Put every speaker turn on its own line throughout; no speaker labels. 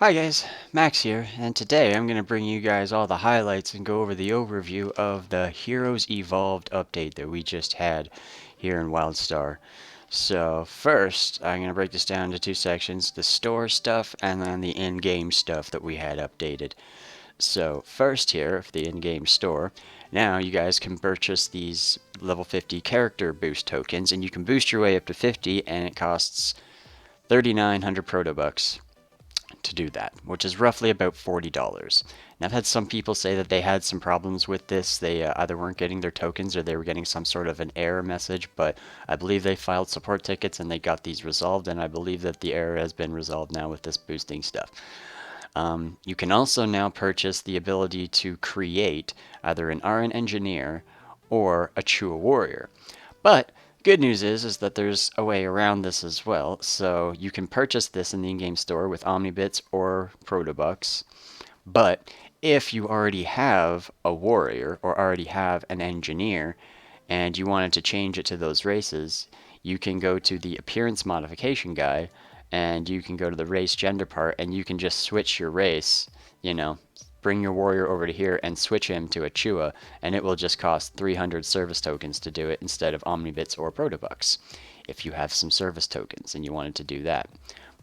Hi guys, Max here, and today I'm going to bring you guys all the highlights and go over the overview of the Heroes Evolved update that we just had here in Wildstar. So first, I'm going to break this down into two sections, the store stuff and then the in-game stuff that we had updated. So first here, for the in-game store, now you guys can purchase these level 50 character boost tokens, and you can boost your way up to 50, and it costs 3,900 protobucks to do that, which is roughly about $40. And I've had some people say that they had some problems with this. They either weren't getting their tokens or they were getting some sort of an error message, but I believe they filed support tickets and they got these resolved, and I believe that the error has been resolved now with this boosting stuff. You can also now purchase the ability to create either an RN engineer or a Chua warrior. But good news is that there's a way around this as well. So you can purchase this in the in-game store with Omnibits or Protobucks. But if you already have a warrior or already have an engineer and you wanted to change it to those races, you can go to the appearance modification guide and you can go to the race gender part and you can just switch your race, bring your warrior over to here and switch him to a Chua, and it will just cost 300 service tokens to do it instead of Omnibits or Protobucks, if you have some service tokens and you wanted to do that.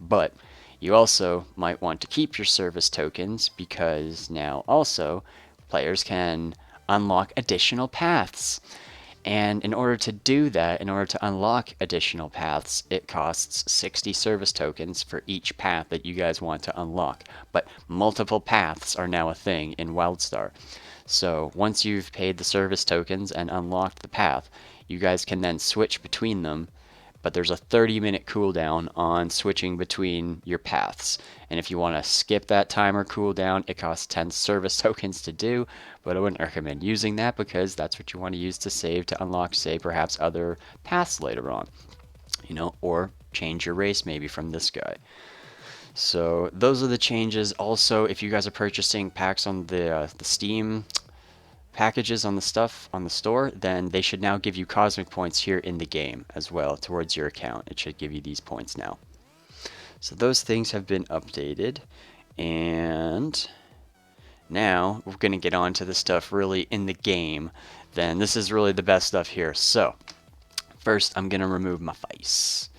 But you also might want to keep your service tokens because now also players can unlock additional paths. And in order to do that, in order to unlock additional paths, it costs 60 service tokens for each path that you guys want to unlock. But multiple paths are now a thing in Wildstar. So once you've paid the service tokens and unlocked the path, you guys can then switch between them, but there's a 30-minute cooldown on switching between your paths. And if you want to skip that timer cooldown, it costs 10 service tokens to do, but I wouldn't recommend using that because that's what you want to use to save to unlock, say, perhaps other paths later on, or change your race maybe from this guy. So those are the changes. Also, if you guys are purchasing packs on the Steam packages on the stuff on the store, then they should now give you cosmic points here in the game as well towards your account. It should give you these points now. So those things have been updated, and now we're going to get on to the stuff really in the game. Then this is really the best stuff here. So first I'm going to remove my face.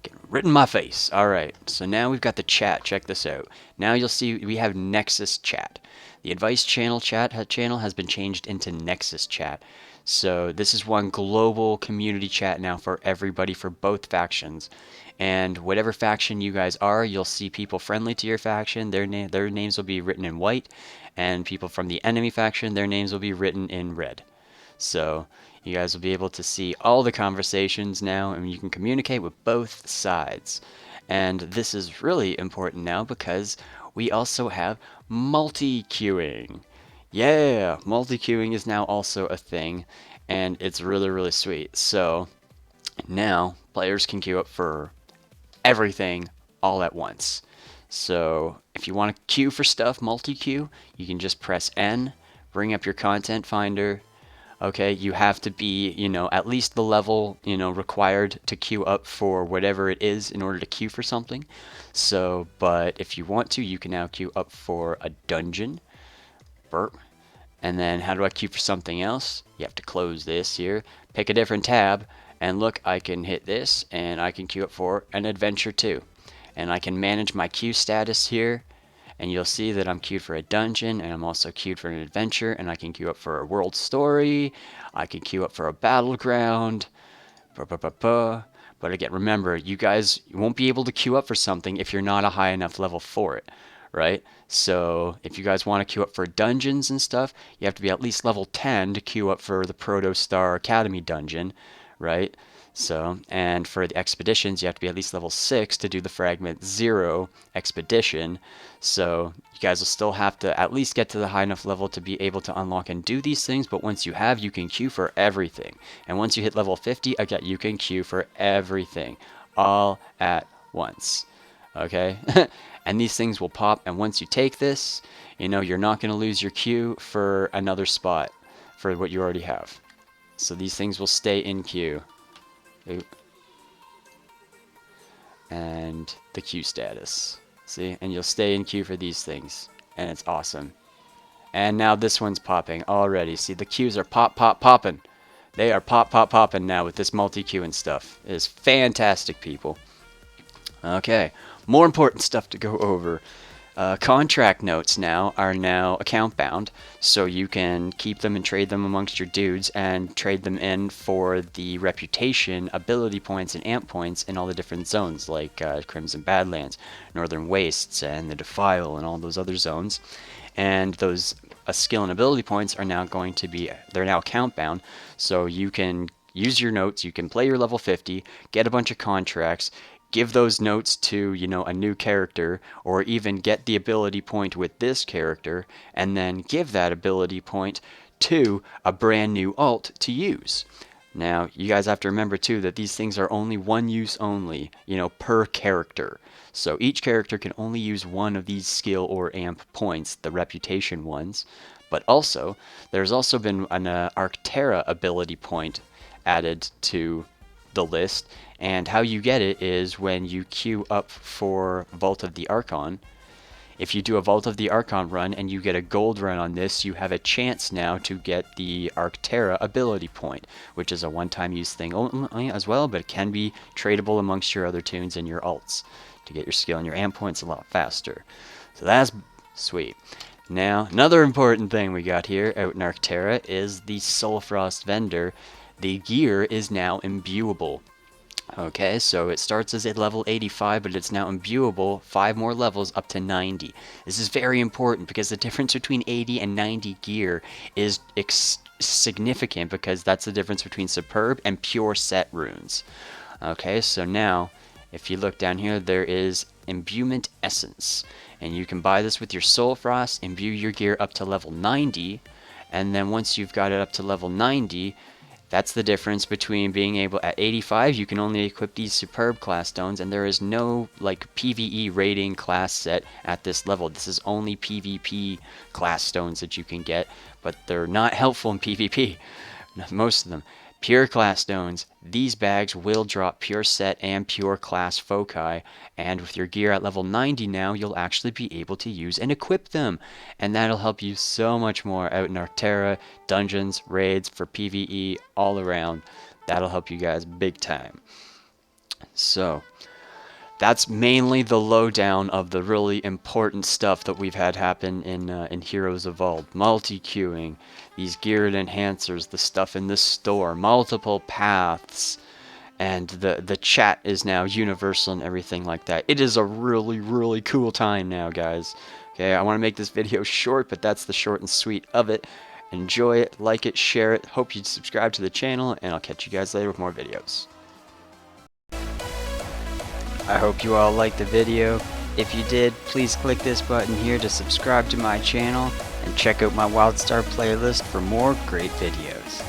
Getting rid of my face. Alright, so now we've got the chat. Check this out. Now you'll see we have Nexus chat. The advice channel channel has been changed into Nexus chat. So this is one global community chat now for everybody for both factions. And whatever faction you guys are, you'll see people friendly to your faction, their names will be written in white, and people from the enemy faction, their names will be written in red. So you guys will be able to see all the conversations now, and you can communicate with both sides. And this is really important now because we also have multi-queuing. Yeah, multi-queuing is now also a thing, and it's really, really sweet. So now players can queue up for everything all at once. So if you want to queue for stuff, multi-queue, you can just press N, bring up your content finder. Okay, you have to be, at least the level, required to queue up for whatever it is in order to queue for something. So, but if you want to, you can now queue up for a dungeon. Burp. And then how do I queue for something else? You have to close this here, pick a different tab, and look, I can hit this, and I can queue up for an adventure too. And I can manage my queue status here. And you'll see that I'm queued for a dungeon, and I'm also queued for an adventure, and I can queue up for a world story, I can queue up for a battleground, but again, remember, you guys won't be able to queue up for something if you're not a high enough level for it, right? So if you guys want to queue up for dungeons and stuff, you have to be at least level 10 to queue up for the Protostar Academy dungeon, right? So, and for the expeditions, you have to be at least level 6 to do the Fragment 0 expedition. So, you guys will still have to at least get to the high enough level to be able to unlock and do these things, but once you have, you can queue for everything. And once you hit level 50, again, you can queue for everything, all at once. Okay? And these things will pop, and once you take this, you're not going to lose your queue for another spot for what you already have. So these things will stay in queue. And the queue status. See, and you'll stay in queue for these things, and it's awesome. And now this one's popping already. See, the queues are popping. They are popping now with this multi-queue and stuff. It is fantastic, people. Okay, more important stuff to go over. Contract notes now are account bound, so you can keep them and trade them amongst your dudes and trade them in for the reputation, ability points, and amp points in all the different zones like Crimson Badlands, Northern Wastes, and the Defile, and all those other zones. And those skill and ability points are now going to be, they're now account bound, so you can use your notes, you can play your level 50, get a bunch of contracts, give those notes to, you know, a new character, or even get the ability point with this character, and then give that ability point to a brand new alt to use. Now, you guys have to remember too that these things are only one use only, you know, per character. So each character can only use one of these skill or amp points, the reputation ones. But also, there's also been an Arctera ability point added to the list, and how you get it is when you queue up for Vault of the Archon. If you do a Vault of the Archon run and you get a gold run on this, you have a chance now to get the Arctera ability point, which is a one-time use thing only as well, but it can be tradable amongst your other tunes and your alts to get your skill and your amp points a lot faster. So that's sweet. Now, another important thing we got here out in Arctera is the Sulfrost vendor. The gear is now imbuable. Okay, so it starts as at level 85, but it's now imbuable 5 more levels up to 90. This is very important because the difference between 80 and 90 gear is significant, because that's the difference between superb and pure set runes. Okay, so now if you look down here, there is imbuement essence, and you can buy this with your Soul Frost, imbue your gear up to level 90, and then once you've got it up to level 90, that's the difference between being able, at 85 you can only equip these superb class stones, and there is no like PvE rating class set at this level. This is only PvP class stones that you can get, but they're not helpful in PvP, most of them. Pure class stones, these bags will drop pure set and pure class foci, and with your gear at level 90 now, you'll actually be able to use and equip them, and that'll help you so much more out in Arctera, dungeons, raids, for PvE, all around. That'll help you guys big time. So that's mainly the lowdown of the really important stuff that we've had happen in Heroes Evolved. Multi-queuing, these geared enhancers, the stuff in the store, multiple paths, and the chat is now universal and everything like that. It is a really, really cool time now, guys. Okay, I want to make this video short, but that's the short and sweet of it. Enjoy it, like it, share it. Hope you subscribe to the channel, and I'll catch you guys later with more videos. I hope you all liked the video. If you did, please click this button here to subscribe to my channel and check out my Wildstar playlist for more great videos.